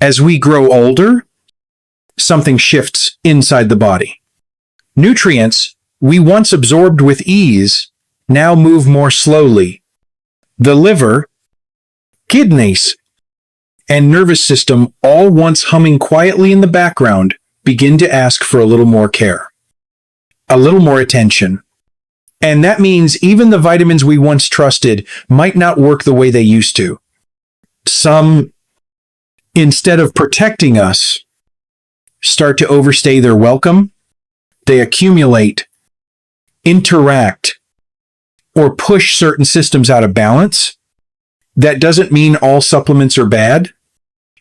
As we grow older, something shifts inside the body. Nutrients we once absorbed with ease now move more slowly. The liver, kidneys, and nervous system, all once humming quietly in the background, begin to ask for a little more care, a little more attention. And that means even the vitamins we once trusted might not work the way they used to. Some, instead of protecting us, start to overstay their welcome. They accumulate, interact, or push certain systems out of balance. That doesn't mean all supplements are bad.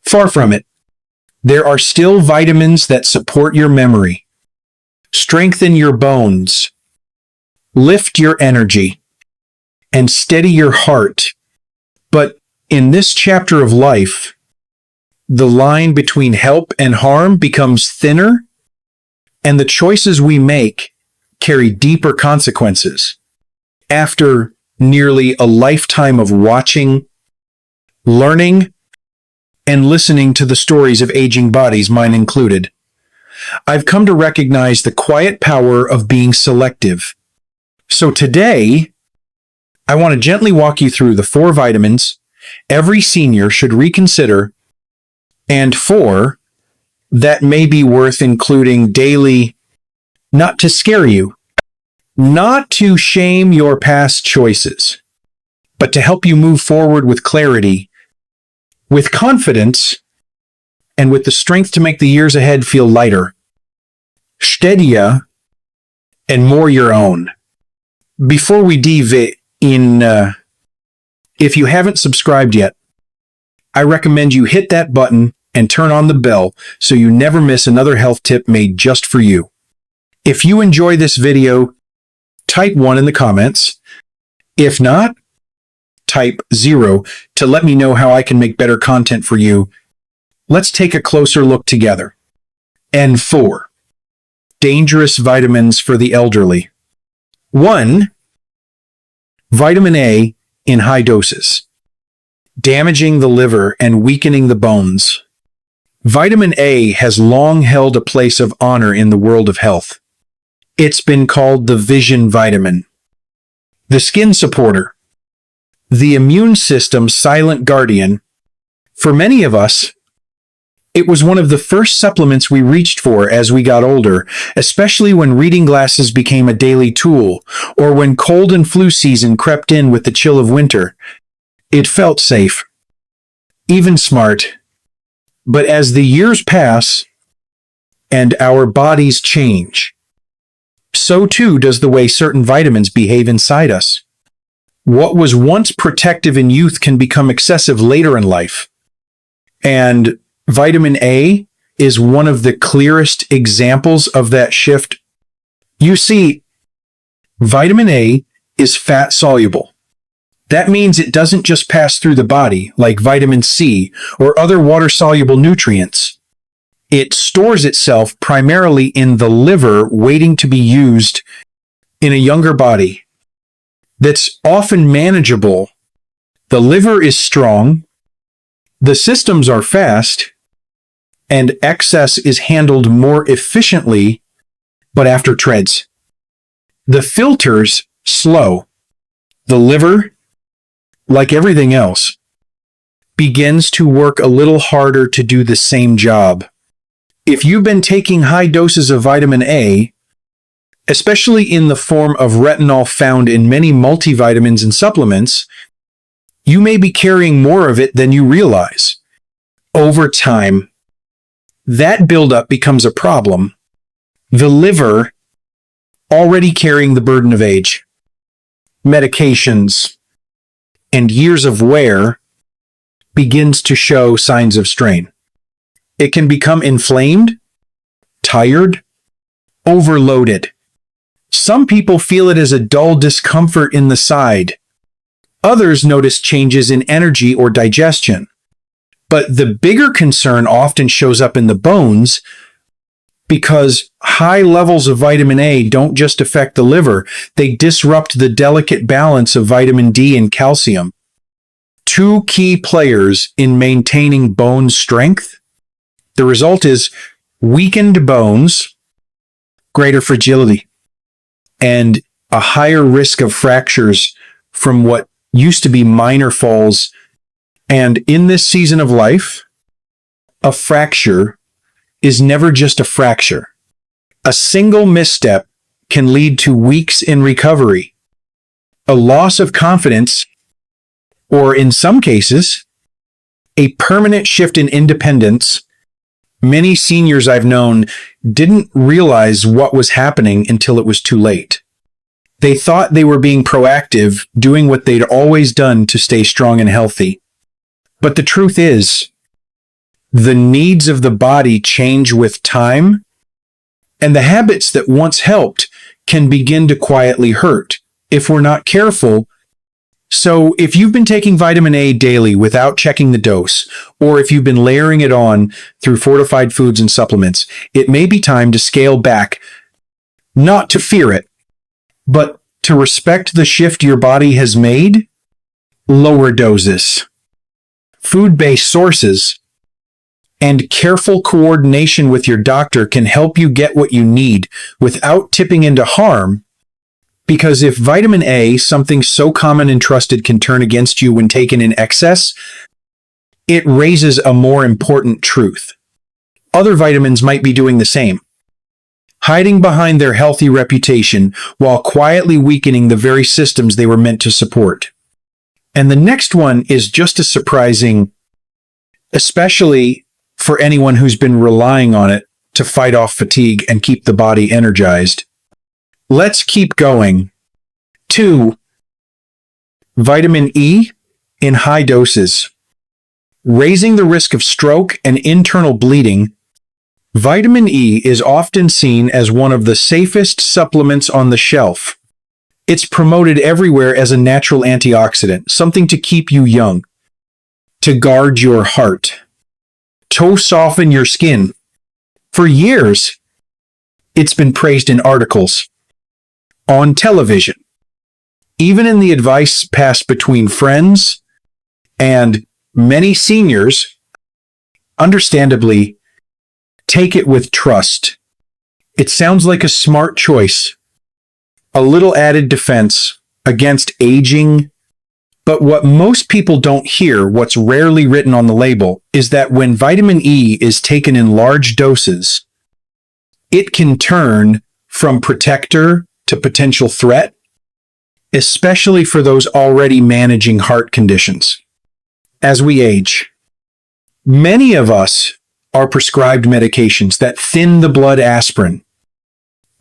Far from it. There are still vitamins that support your memory, strengthen your bones, lift your energy, and steady your heart. But in this chapter of life, the line between help and harm becomes thinner, and the choices we make carry deeper consequences. After nearly a lifetime of watching, learning, and listening to the stories of aging bodies, mine included, I've come to recognize the quiet power of being selective. So today, I want to gently walk you through the 4 vitamins every senior should reconsider, and 4 that may be worth including daily, not to scare you, not to shame your past choices, but to help you move forward with clarity, with confidence, and with the strength to make the years ahead feel lighter, steadier, and more your own. Before we dive in, if you haven't subscribed yet, I recommend you hit that button and turn on the bell so you never miss another health tip made just for you. If you enjoy this video, type 1 in the comments. If not, type 0 to let me know how I can make better content for you. Let's take a closer look together. And 4. Dangerous vitamins for the elderly. 1. Vitamin A in high doses, damaging the liver and weakening the bones. Vitamin A has long held a place of honor in the world of health. It's been called the vision vitamin, the skin supporter, the immune system's silent guardian. For many of us, it was one of the first supplements we reached for as we got older, especially when reading glasses became a daily tool, or when cold and flu season crept in with the chill of winter. It felt safe, even smart. But as the years pass and our bodies change, so too does the way certain vitamins behave inside us. What was once protective in youth can become excessive later in life. And vitamin A is one of the clearest examples of that shift. You see, vitamin A is fat soluble. That means it doesn't just pass through the body like vitamin C or other water-soluble nutrients. It stores itself primarily in the liver, waiting to be used in a younger body. That's often manageable. The liver is strong, the systems are fast, and excess is handled more efficiently, but after treads. The filter's slow. The liver, like everything else, begins to work a little harder to do the same job. If you've been taking high doses of vitamin A, especially in the form of retinol found in many multivitamins and supplements, you may be carrying more of it than you realize. Over time, that buildup becomes a problem. The liver, already carrying the burden of age, medications, and years of wear, begins to show signs of strain. It can become inflamed, tired, overloaded. Some people feel it as a dull discomfort in the side. Others notice changes in energy or digestion. But the bigger concern often shows up in the bones, because high levels of vitamin A don't just affect the liver, they disrupt the delicate balance of vitamin D and calcium, 2 key players in maintaining bone strength The result is weakened bones, greater fragility, and a higher risk of fractures from what used to be minor falls. And in this season of life, a fracture is never just a fracture. A single misstep can lead to weeks in recovery, a loss of confidence, or in some cases, a permanent shift in independence. Many seniors I've known didn't realize what was happening until it was too late. They thought they were being proactive, doing what they'd always done to stay strong and healthy. But the truth is, the needs of the body change with time, and the habits that once helped can begin to quietly hurt if we're not careful. So if you've been taking vitamin A daily without checking the dose, or if you've been layering it on through fortified foods and supplements, it may be time to scale back, not to fear it, but to respect the shift your body has made. Lower doses, food-based sources, and careful coordination with your doctor can help you get what you need without tipping into harm. Because if vitamin A, something so common and trusted, can turn against you when taken in excess, it raises a more important truth. Other vitamins might be doing the same, hiding behind their healthy reputation while quietly weakening the very systems they were meant to support. And the next one is just as surprising, especially for anyone who's been relying on it to fight off fatigue and keep the body energized. Let's keep going. 2. Vitamin E in high doses. Raising the risk of stroke and internal bleeding. Vitamin E is often seen as one of the safest supplements on the shelf. It's promoted everywhere as a natural antioxidant, something to keep you young, to guard your heart, to soften your skin. For years, it's been praised in articles, on television, even in the advice passed between friends, and many seniors, understandably, take it with trust. It sounds like a smart choice, a little added defense against aging. But what most people don't hear, what's rarely written on the label, is that when vitamin E is taken in large doses, it can turn from protector to potential threat, especially for those already managing heart conditions. As we age, many of us are prescribed medications that thin the blood: aspirin,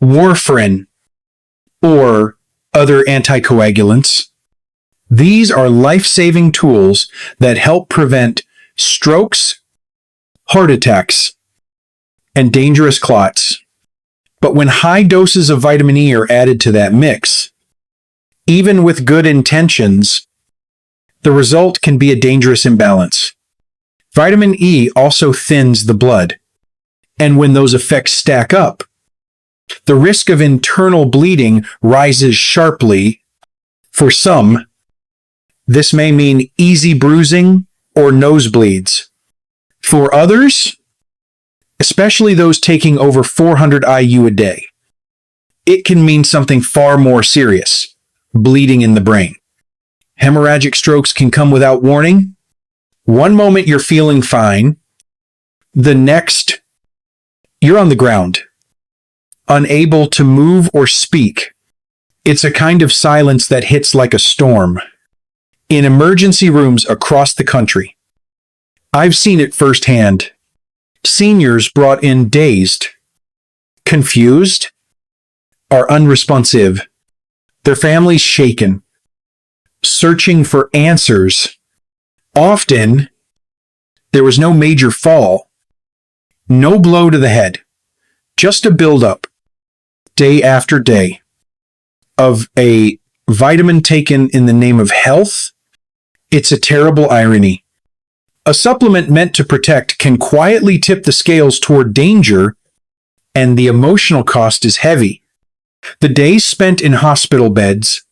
warfarin, or other anticoagulants. These are life-saving tools that help prevent strokes, heart attacks, and dangerous clots. But when high doses of vitamin E are added to that mix, even with good intentions, the result can be a dangerous imbalance. Vitamin E also thins the blood, and when those effects stack up, the risk of internal bleeding rises sharply. For some, this may mean easy bruising or nosebleeds. For others, especially those taking over 400 IU a day, it can mean something far more serious: bleeding in the brain. Hemorrhagic strokes can come without warning. One moment you're feeling fine, the next, you're on the ground, unable to move or speak. It's a kind of silence that hits like a storm. In emergency rooms across the country, I've seen it firsthand. Seniors brought in dazed, confused, or unresponsive, their families shaken, searching for answers. Often, there was no major fall, no blow to the head, just a buildup, day after day, of a vitamin taken in the name of health. It's a terrible irony. A supplement meant to protect can quietly tip the scales toward danger, and the emotional cost is heavy. The days spent in hospital beds,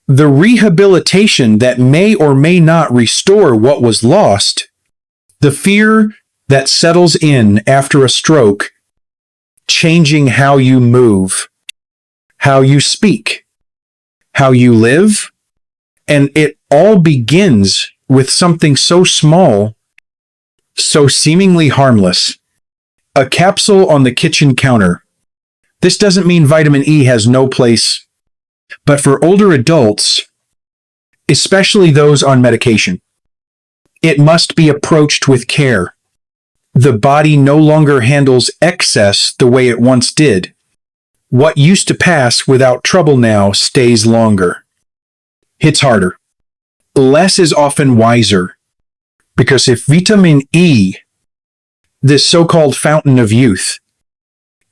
the rehabilitation that may or may not restore what was lost, the fear that settles in after a stroke, changing how you move, how you speak, how you live, and it all begins with something so small, so seemingly harmless. A capsule on the kitchen counter. This doesn't mean vitamin E has no place, but for older adults, especially those on medication, it must be approached with care. The body no longer handles excess the way it once did. What used to pass without trouble now stays longer. Hits harder. Less is often wiser. Because if vitamin E, this so-called fountain of youth,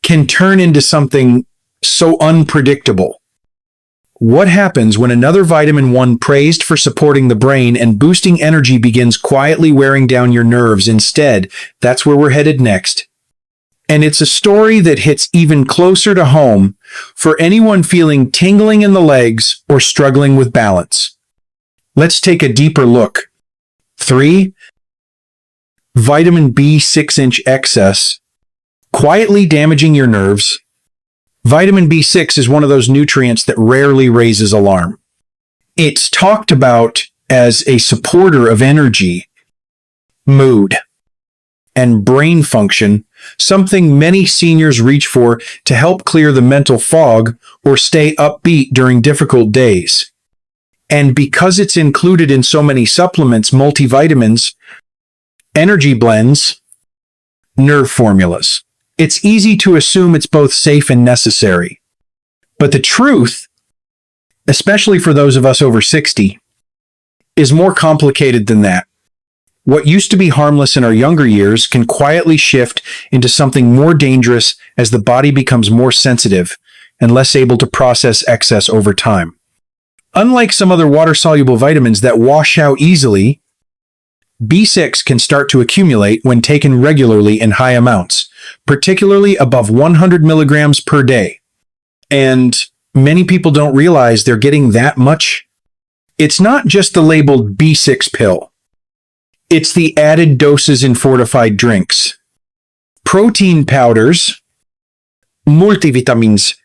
can turn into something so unpredictable, what happens when another vitamin one praised for supporting the brain and boosting energy begins quietly wearing down your nerves instead? That's where we're headed next. And it's a story that hits even closer to home for anyone feeling tingling in the legs or struggling with balance. Let's take a deeper look. 3. Vitamin B6 excess, quietly damaging your nerves. Vitamin B6 is one of those nutrients that rarely raises alarm. It's talked about as a supporter of energy, mood, and brain function, something many seniors reach for to help clear the mental fog or stay upbeat during difficult days. And because it's included in so many supplements, multivitamins, energy blends, nerve formulas, it's easy to assume it's both safe and necessary. But the truth, especially for those of us over 60, is more complicated than that. What used to be harmless in our younger years can quietly shift into something more dangerous as the body becomes more sensitive and less able to process excess over time. Unlike some other water-soluble vitamins that wash out easily, B6 can start to accumulate when taken regularly in high amounts, particularly above 100 milligrams per day. And many people don't realize they're getting that much. It's not just the labeled B6 pill. It's the added doses in fortified drinks, protein powders, multivitamins,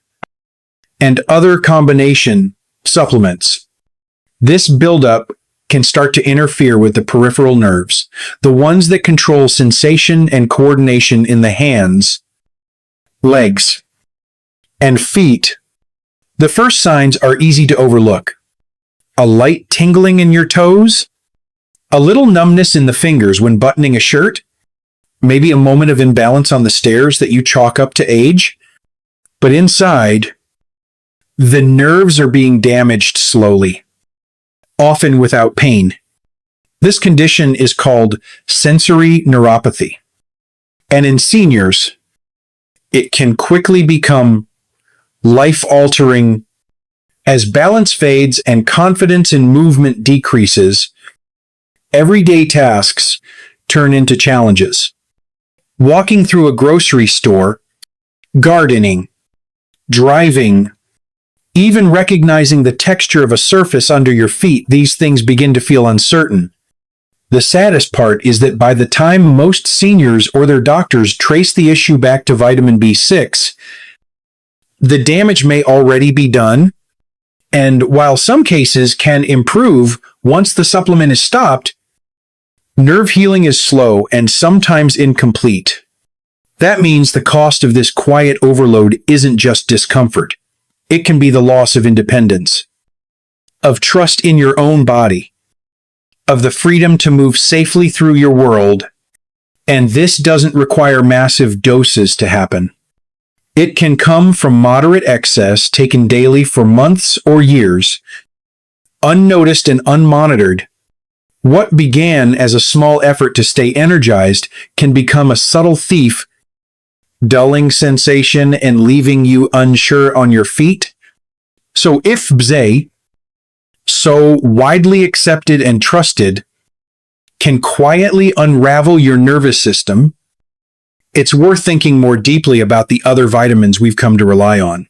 and other combination supplements. This buildup can start to interfere with the peripheral nerves, the ones that control sensation and coordination in the hands, legs, and feet. The first signs are easy to overlook. A light tingling in your toes, a little numbness in the fingers when buttoning a shirt, maybe a moment of imbalance on the stairs that you chalk up to age. But inside, the nerves are being damaged slowly, often without pain. This condition is called sensory neuropathy. And in seniors, it can quickly become life-altering as balance fades and confidence in movement decreases. Everyday tasks turn into challenges. Walking through a grocery store, gardening, driving, even recognizing the texture of a surface under your feet, these things begin to feel uncertain. The saddest part is that by the time most seniors or their doctors trace the issue back to vitamin B6, the damage may already be done, and while some cases can improve once the supplement is stopped, nerve healing is slow and sometimes incomplete. That means the cost of this quiet overload isn't just discomfort. It can be the loss of independence, of trust in your own body, of the freedom to move safely through your world. And this doesn't require massive doses to happen. It can come from moderate excess taken daily for months or years, unnoticed and unmonitored. What began as a small effort to stay energized can become a subtle thief, dulling sensation and leaving you unsure on your feet. So if BZE, so widely accepted and trusted, can quietly unravel your nervous system, it's worth thinking more deeply about the other vitamins we've come to rely on,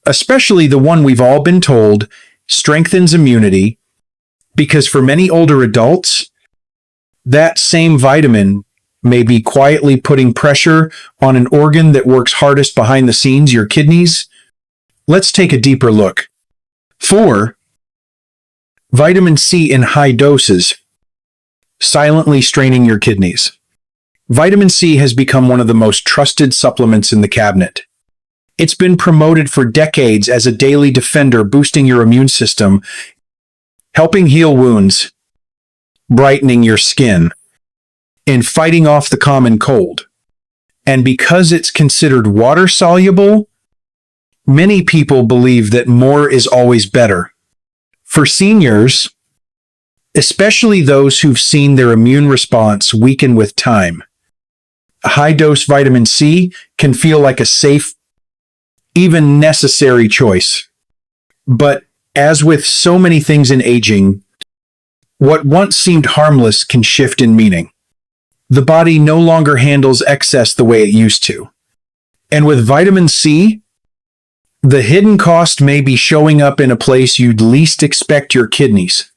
especially the one we've all been told strengthens immunity, because for many older adults, that same vitamin may be quietly putting pressure on an organ that works hardest behind the scenes, your kidneys. Let's take a deeper look. 4. Vitamin C in high doses, silently straining your kidneys. Vitamin C has become one of the most trusted supplements in the cabinet. It's been promoted for decades as a daily defender, boosting your immune system, helping heal wounds, brightening your skin, and fighting off the common cold. And because it's considered water-soluble, many people believe that more is always better. For seniors, especially those who've seen their immune response weaken with time, high-dose vitamin C can feel like a safe, even necessary choice. But as with so many things in aging, what once seemed harmless can shift in meaning. The body no longer handles excess the way it used to. And with vitamin C, the hidden cost may be showing up in a place you'd least expect: your kidneys.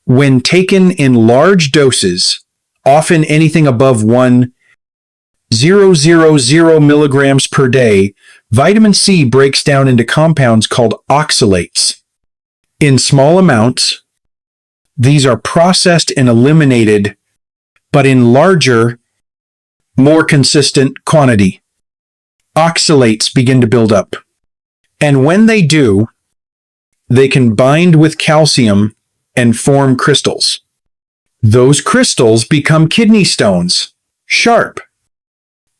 When taken in large doses, often anything above 1,000 milligrams per day, vitamin C breaks down into compounds called oxalates. In small amounts, these are processed and eliminated, but in larger, more consistent quantity, oxalates begin to build up. And when they do, they can bind with calcium and form crystals. Those crystals become kidney stones, sharp,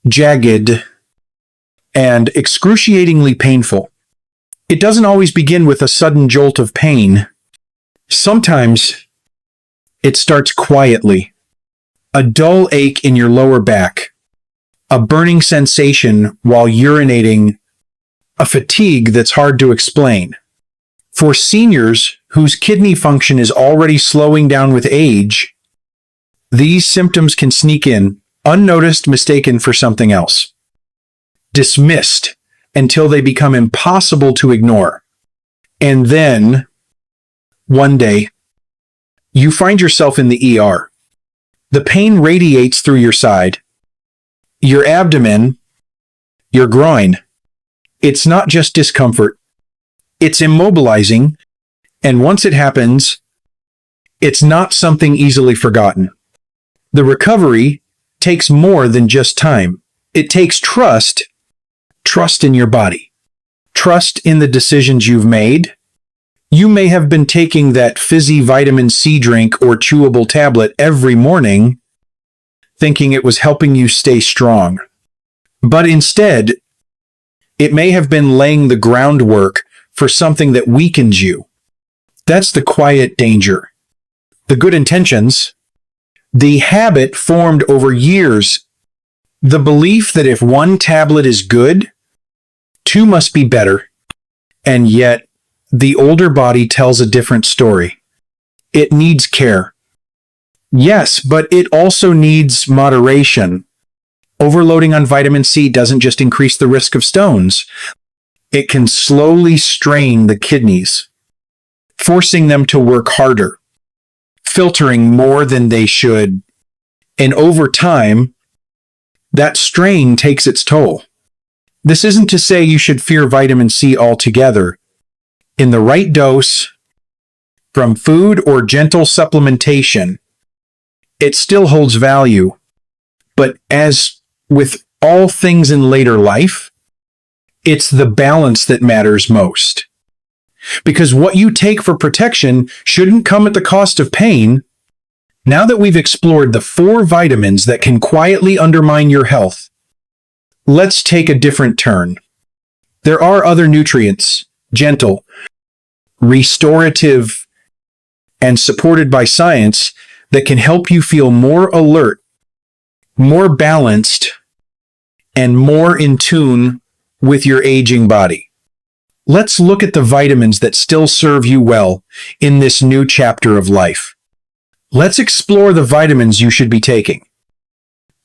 jagged, and excruciatingly painful. It doesn't always begin with a sudden jolt of pain. Sometimes it starts quietly. A dull ache in your lower back, a burning sensation while urinating, a fatigue that's hard to explain. For seniors whose kidney function is already slowing down with age, these symptoms can sneak in, unnoticed, mistaken for something else, dismissed until they become impossible to ignore. And then, one day, you find yourself in the ER. The pain radiates through your side, your abdomen, your groin. It's not just discomfort. It's immobilizing, and once it happens, it's not something easily forgotten. The recovery takes more than just time. It takes trust in your body, trust in the decisions you've made. You may have been taking that fizzy vitamin C drink or chewable tablet every morning, thinking it was helping you stay strong. But instead, it may have been laying the groundwork for something that weakens you. That's the quiet danger. The good intentions, the habit formed over years, the belief that if one tablet is good, 2 must be better. And yet, the older body tells a different story. It needs care. Yes, but it also needs moderation. Overloading on vitamin C doesn't just increase the risk of stones. It can slowly strain the kidneys, forcing them to work harder, filtering more than they should. And over time, that strain takes its toll. This isn't to say you should fear vitamin C altogether. In the right dose, from food or gentle supplementation, it still holds value. But as with all things in later life, it's the balance that matters most. Because what you take for protection shouldn't come at the cost of pain. Now that we've explored the 4 vitamins that can quietly undermine your health, let's take a different turn. There are other nutrients, gentle, restorative, and supported by science, that can help you feel more alert, more balanced, and more in tune with your aging body. Let's look at the vitamins that still serve you well in this new chapter of life. Let's explore the vitamins you should be taking,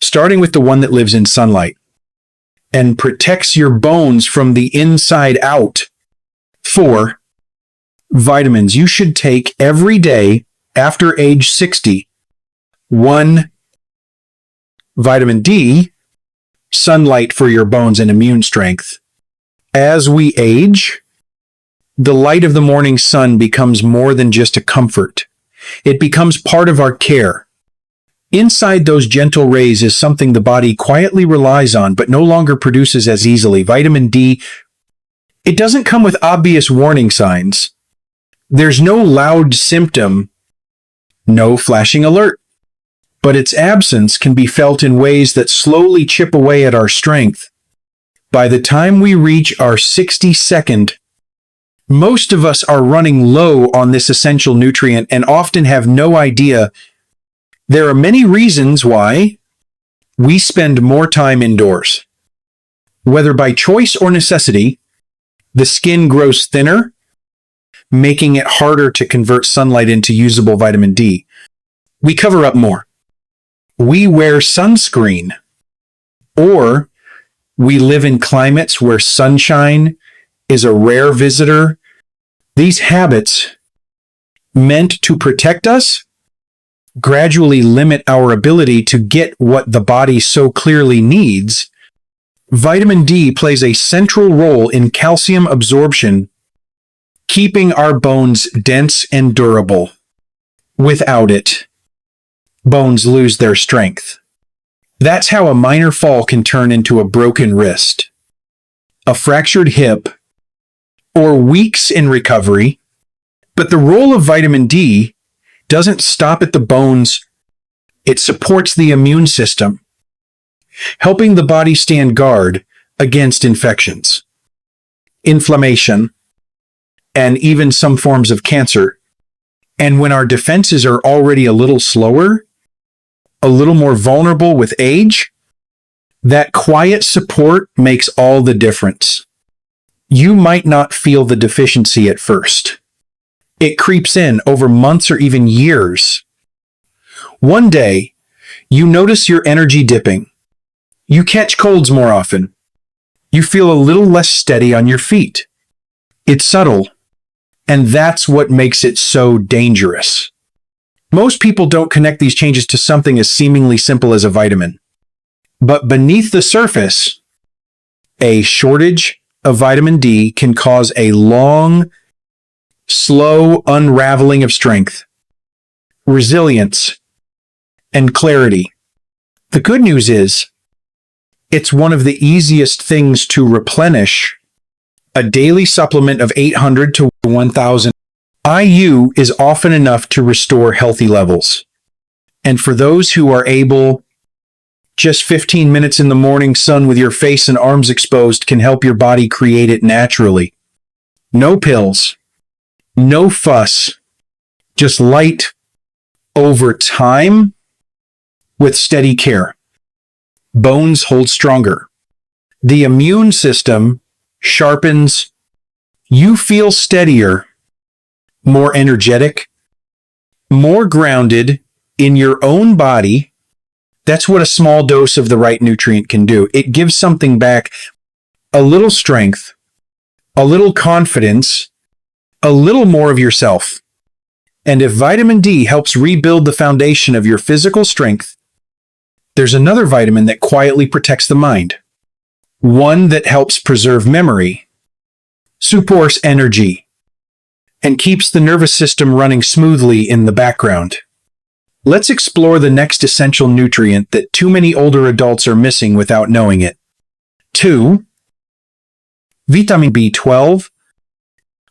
starting with the one that lives in sunlight and protects your bones from the inside out. 4 vitamins you should take every day after age 60. 1. Vitamin D, sunlight for your bones and immune strength. As we age, the light of the morning sun becomes more than just a comfort. It becomes part of our care. Inside those gentle rays is something the body quietly relies on but no longer produces as easily. Vitamin D. It doesn't come with obvious warning signs. There's no loud symptom, no flashing alert. But its absence can be felt in ways that slowly chip away at our strength. By the time we reach our 62nd, most of us are running low on this essential nutrient and often have no idea. There are many reasons why we spend more time indoors. Whether by choice or necessity, the skin grows thinner, making it harder to convert sunlight into usable vitamin D. We cover up more. We wear sunscreen, or we live in climates where sunshine is a rare visitor. These habits, meant to protect us, gradually limit our ability to get what the body so clearly needs. Vitamin D plays a central role in calcium absorption, keeping our bones dense and durable. Without it, bones lose their strength. That's how a minor fall can turn into a broken wrist, a fractured hip, or weeks in recovery. But the role of vitamin D doesn't stop at the bones. It supports the immune system, helping the body stand guard against infections, inflammation, and even some forms of cancer. And when our defenses are already a little slower, a little more vulnerable with age, that quiet support makes all the difference. You might not feel the deficiency at first. It creeps in over months or even years. One day, you notice your energy dipping. You catch colds more often. You feel a little less steady on your feet. It's subtle, and that's what makes it so dangerous. Most people don't connect these changes to something as seemingly simple as a vitamin. But beneath the surface, a shortage of vitamin D can cause a long, slow unraveling of strength, resilience, and clarity. The good news is, it's one of the easiest things to replenish. A daily supplement of 800 to 1,000 IU is often enough to restore healthy levels. And for those who are able, just 15 minutes in the morning sun with your face and arms exposed can help your body create it naturally. No pills, no fuss, just light over time with steady care. Bones hold stronger. The immune system sharpens. You feel steadier, more energetic, more grounded in your own body. That's what a small dose of the right nutrient can do. It gives something back, a little strength, a little confidence, a little more of yourself. And if vitamin D helps rebuild the foundation of your physical strength, there's another vitamin that quietly protects the mind. One that helps preserve memory, supports energy, and keeps the nervous system running smoothly in the background. Let's explore the next essential nutrient that too many older adults are missing without knowing it. 2. Vitamin B12,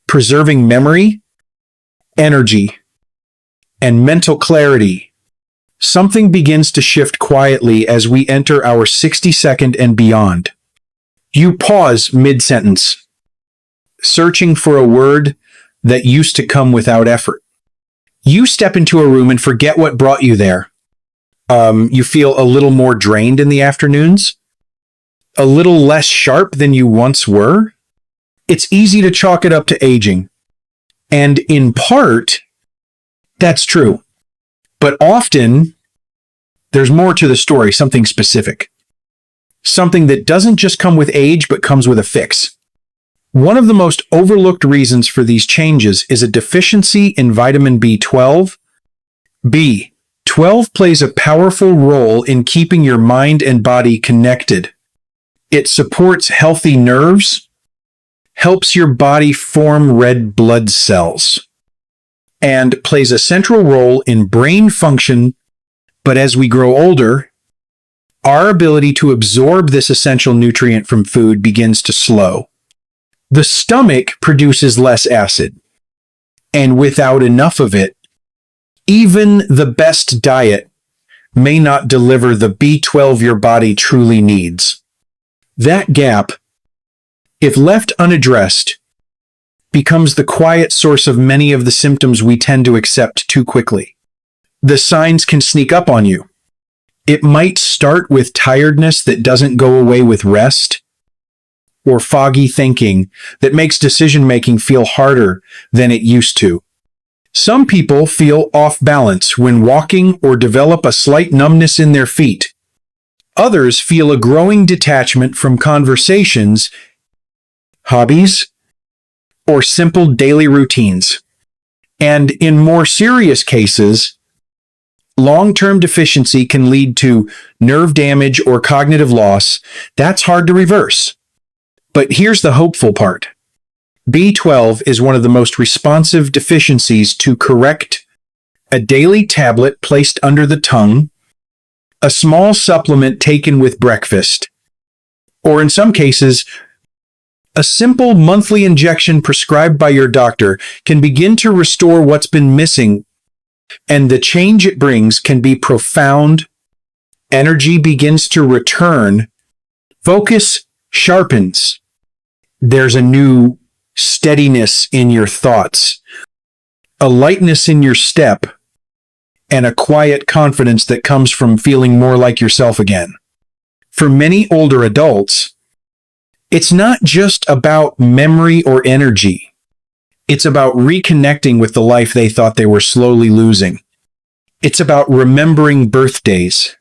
preserving memory, energy, and mental clarity. Something begins to shift quietly as we enter our 62nd and beyond. You pause mid-sentence, searching for a word that used to come without effort. You step into a room and forget what brought you there. You feel a little more drained in the afternoons, a little less sharp than you once were. It's easy to chalk it up to aging. And in part, that's true. But often, there's more to the story, something specific. Something that doesn't just come with age, but comes with a fix. One of the most overlooked reasons for these changes is a deficiency in vitamin B12. B, B12 plays a powerful role in keeping your mind and body connected. It supports healthy nerves, helps your body form red blood cells, and plays a central role in brain function. But as we grow older, our ability to absorb this essential nutrient from food begins to slow. The stomach produces less acid, and without enough of it, even the best diet may not deliver the B12 your body truly needs. That gap, if left unaddressed, becomes the quiet source of many of the symptoms we tend to accept too quickly. The signs can sneak up on you. It might start with tiredness that doesn't go away with rest, or foggy thinking that makes decision-making feel harder than it used to. Some people feel off balance when walking or develop a slight numbness in their feet. Others feel a growing detachment from conversations, hobbies, or simple daily routines. And in more serious cases, long-term deficiency can lead to nerve damage or cognitive loss. That's hard to reverse. But here's the hopeful part. B12 is one of the most responsive deficiencies to correct. A daily tablet placed under the tongue, a small supplement taken with breakfast, or in some cases, a simple monthly injection prescribed by your doctor can begin to restore what's been missing, and the change it brings can be profound. Energy begins to return, focus sharpens. There's a new steadiness in your thoughts, a lightness in your step, and a quiet confidence that comes from feeling more like yourself again. For many older adults, it's not just about memory or energy. It's about reconnecting with the life they thought they were slowly losing. It's about remembering birthdays,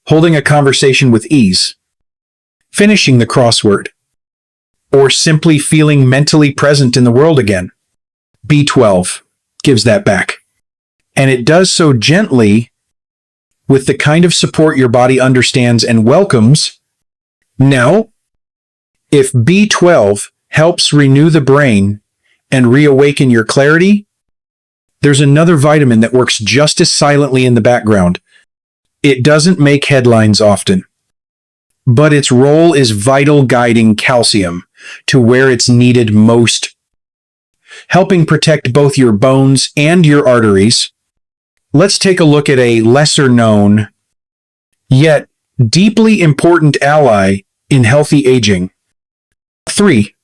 holding a conversation with ease, finishing the crossword, or simply feeling mentally present in the world again. B12 gives that back. And it does so gently, with the kind of support your body understands and welcomes. Now, if B12 helps renew the brain and reawaken your clarity, there's another vitamin that works just as silently in the background. It doesn't make headlines often, but its role is vital, guiding calcium to where it's needed most, helping protect both your bones and your arteries. Let's take a look at a lesser-known, yet deeply important ally in healthy aging. 3.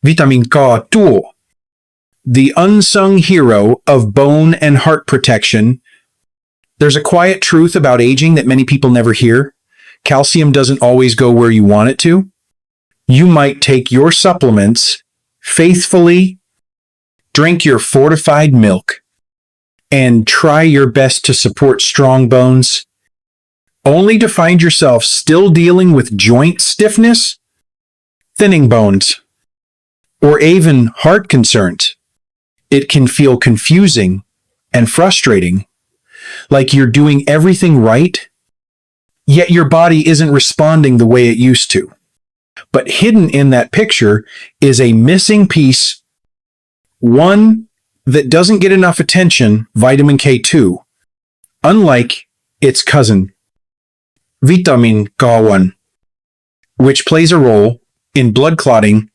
Vitamin K2, the unsung hero of bone and heart protection. There's a quiet truth about aging that many people never hear. Calcium doesn't always go where you want it to. You might take your supplements faithfully, drink your fortified milk, and try your best to support strong bones, only to find yourself still dealing with joint stiffness, thinning bones, or even heart concerns. It can feel confusing and frustrating, like you're doing everything right, yet your body isn't responding the way it used to. But hidden in that picture is a missing piece, one that doesn't get enough attention: vitamin K2. Unlike its cousin, vitamin K1, which plays a role in blood clotting,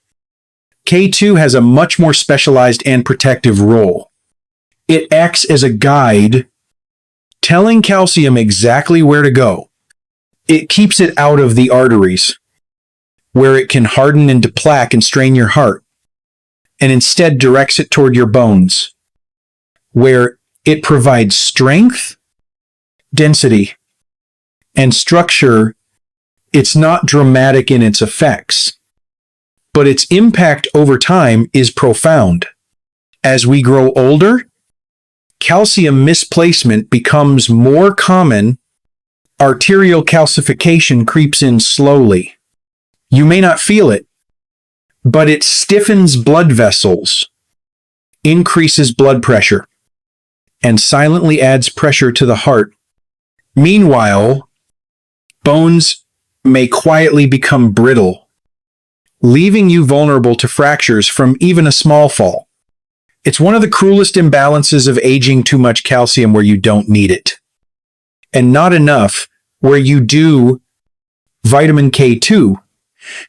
K2 has a much more specialized and protective role. It acts as a guide, telling calcium exactly where to go. It keeps it out of the arteries, where it can harden into plaque and strain your heart, and instead directs it toward your bones, where it provides strength, density, and structure. It's not dramatic in its effects, but its impact over time is profound. As we grow older, calcium misplacement becomes more common. Arterial calcification creeps in slowly. You may not feel it, but it stiffens blood vessels, increases blood pressure, and silently adds pressure to the heart. Meanwhile, bones may quietly become brittle, leaving you vulnerable to fractures from even a small fall. It's one of the cruelest imbalances of aging: too much calcium where you don't need it, and not enough where you do. Vitamin K2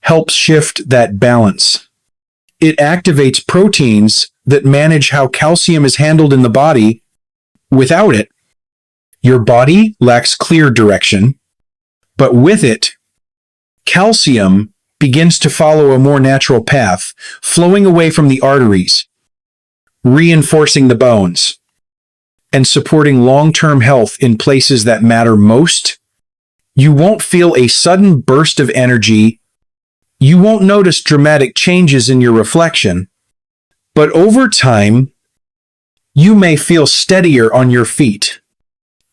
helps shift that balance. It activates proteins that manage how calcium is handled in the body. Without it, your body lacks clear direction, but with it, calcium begins to follow a more natural path, flowing away from the arteries, reinforcing the bones, and supporting long-term health in places that matter most. You won't feel a sudden burst of energy. You won't notice dramatic changes in your reflection, but over time, you may feel steadier on your feet.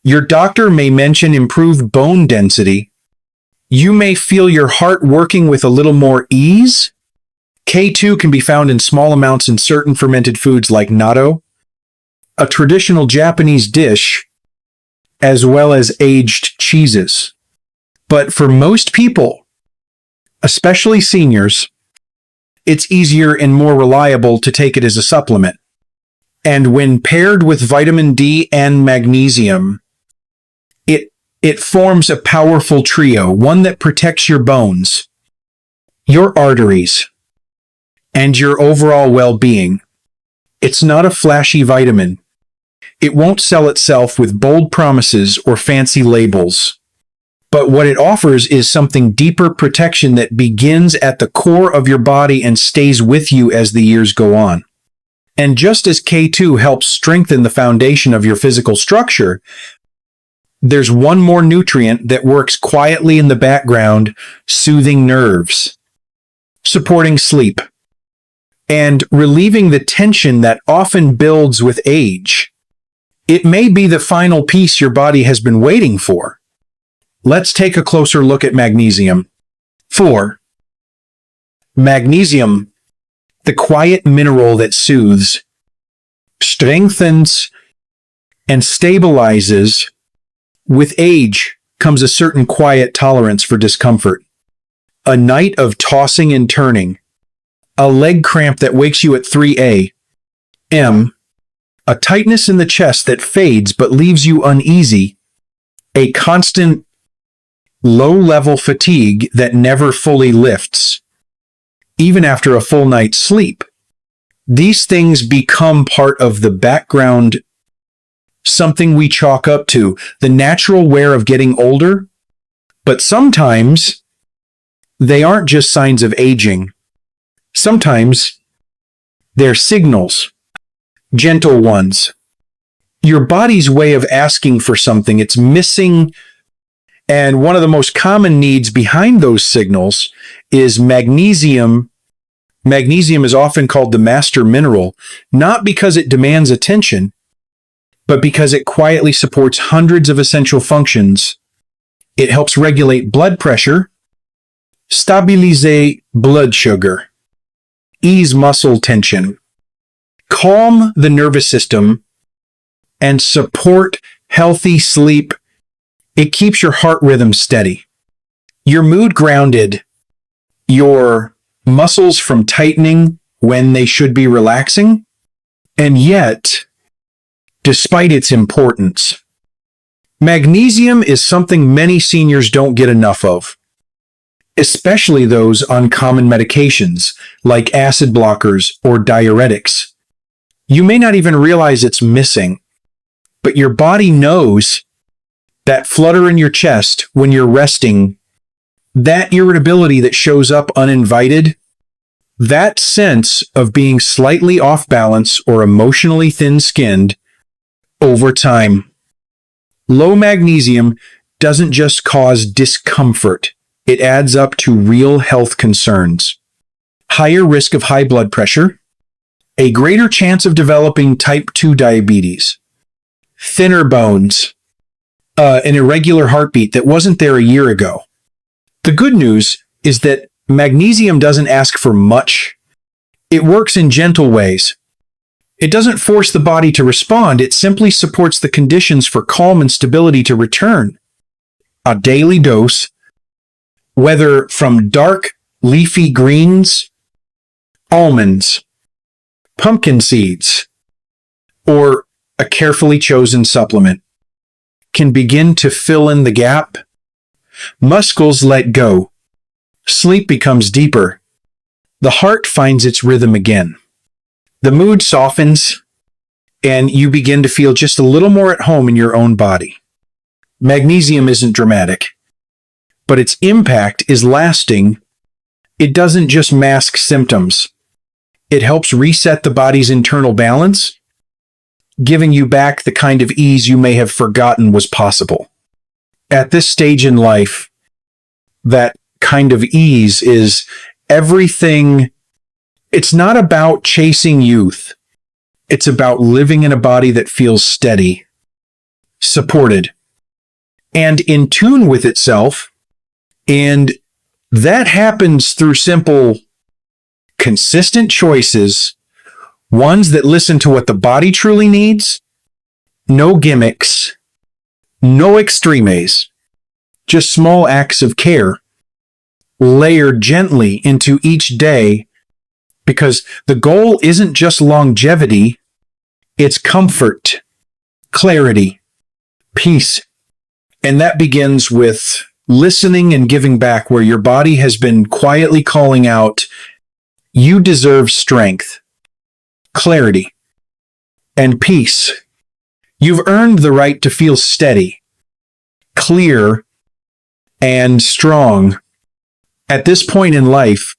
Your doctor may mention improved bone density. You may feel your heart working with a little more ease. K2 can be found in small amounts in certain fermented foods like natto, a traditional Japanese dish, as well as aged cheeses. But for most people, especially seniors, it's easier and more reliable to take it as a supplement. And when paired with vitamin D and magnesium, it forms a powerful trio, one that protects your bones, your arteries, and your overall well-being. It's not a flashy vitamin. It won't sell itself with bold promises or fancy labels. But what it offers is something deeper: protection that begins at the core of your body and stays with you as the years go on. And just as K2 helps strengthen the foundation of your physical structure, there's one more nutrient that works quietly in the background, soothing nerves, supporting sleep, and relieving the tension that often builds with age. It may be the final piece your body has been waiting for. Let's take a closer look at magnesium. 4. Magnesium, the quiet mineral that soothes, strengthens, and stabilizes. With age comes a certain quiet tolerance for discomfort. A night of tossing and turning, a leg cramp that wakes you at 3 a.m., a tightness in the chest that fades but leaves you uneasy, a constant low-level fatigue that never fully lifts, even after a full night's sleep. These things become part of the background, something we chalk up to the natural wear of getting older. But sometimes they aren't just signs of aging. Sometimes they're signals, gentle ones. Your body's way of asking for something it's missing. And one of the most common needs behind those signals is magnesium. Magnesium is often called the master mineral, not because it demands attention, but because it quietly supports hundreds of essential functions. It helps regulate blood pressure, stabilize blood sugar, ease muscle tension, calm the nervous system, and support healthy sleep. It keeps your heart rhythm steady, your mood grounded, your muscles from tightening when they should be relaxing. And yet, despite its importance, magnesium is something many seniors don't get enough of, especially those on common medications like acid blockers or diuretics. You may not even realize it's missing, but your body knows. That flutter in your chest when you're resting, that irritability that shows up uninvited, that sense of being slightly off balance or emotionally thin-skinned. Over time, low magnesium doesn't just cause discomfort, it adds up to real health concerns. Higher risk of high blood pressure, a greater chance of developing type 2 diabetes, thinner bones, an irregular heartbeat that wasn't there a year ago. The good news is that magnesium doesn't ask for much. It works in gentle ways. It doesn't force the body to respond, it simply supports the conditions for calm and stability to return. A daily dose, whether from dark leafy greens, almonds, pumpkin seeds, or a carefully chosen supplement, can begin to fill in the gap. Muscles let go. Sleep becomes deeper. The heart finds its rhythm again. The mood softens, and you begin to feel just a little more at home in your own body. Magnesium isn't dramatic, but its impact is lasting. It doesn't just mask symptoms. It helps reset the body's internal balance, giving you back the kind of ease you may have forgotten was possible. At this stage in life, that kind of ease is everything. It's not about chasing youth. It's about living in a body that feels steady, supported, and in tune with itself. And that happens through simple, consistent choices, ones that listen to what the body truly needs. No gimmicks, no extremes, just small acts of care, layered gently into each day, because the goal isn't just longevity, it's comfort, clarity, peace. And that begins with listening and giving back where your body has been quietly calling out, you deserve strength, clarity, and peace. You've earned the right to feel steady, clear, and strong. At this point in life,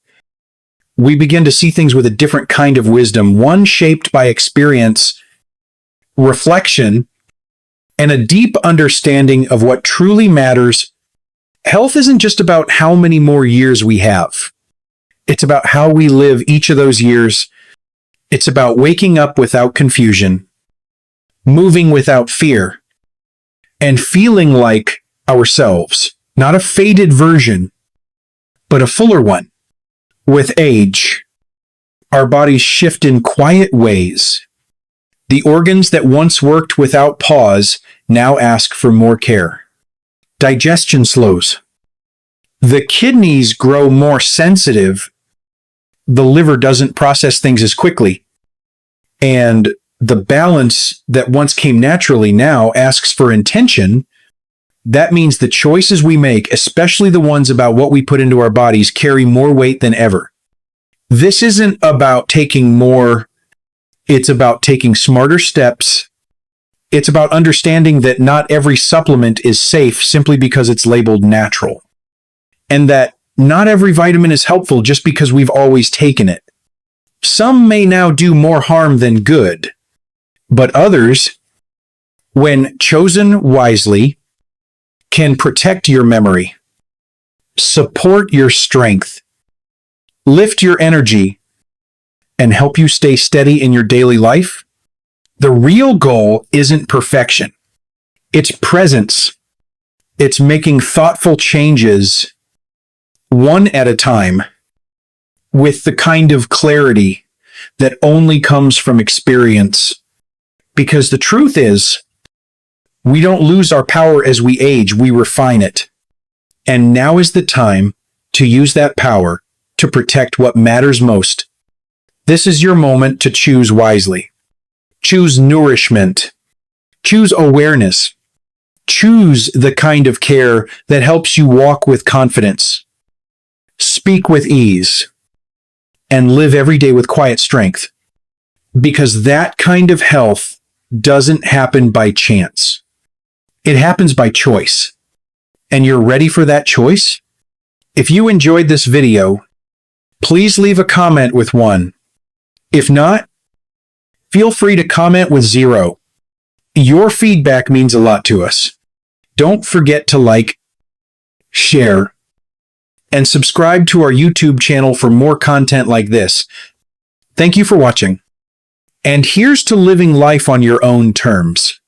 we begin to see things with a different kind of wisdom, one shaped by experience, reflection, and a deep understanding of what truly matters. Health isn't just about how many more years we have. It's about how we live each of those years. It's about waking up without confusion, moving without fear, and feeling like ourselves. Not a faded version, but a fuller one. With age, our bodies shift in quiet ways. The organs that once worked without pause now ask for more care. Digestion slows. The kidneys grow more sensitive. The liver doesn't process things as quickly. And the balance that once came naturally now asks for intention. That means the choices we make, especially the ones about what we put into our bodies, carry more weight than ever. This isn't about taking more, it's about taking smarter steps. It's about understanding that not every supplement is safe simply because it's labeled natural. And that not every vitamin is helpful just because we've always taken it. Some may now do more harm than good, but others, when chosen wisely, can protect your memory, support your strength, lift your energy, and help you stay steady in your daily life. The real goal isn't perfection. It's presence. It's making thoughtful changes one at a time with the kind of clarity that only comes from experience. Because the truth is, we don't lose our power as we age, we refine it. And now is the time to use that power to protect what matters most. This is your moment to choose wisely. Choose nourishment. Choose awareness. Choose the kind of care that helps you walk with confidence, speak with ease, and live every day with quiet strength. Because that kind of health doesn't happen by chance. It happens by choice. And you're ready for that choice? If you enjoyed this video, please leave a comment with 1. If not, feel free to comment with 0. Your feedback means a lot to us. Don't forget to like, share, and subscribe to our YouTube channel for more content like this. Thank you for watching. And here's to living life on your own terms.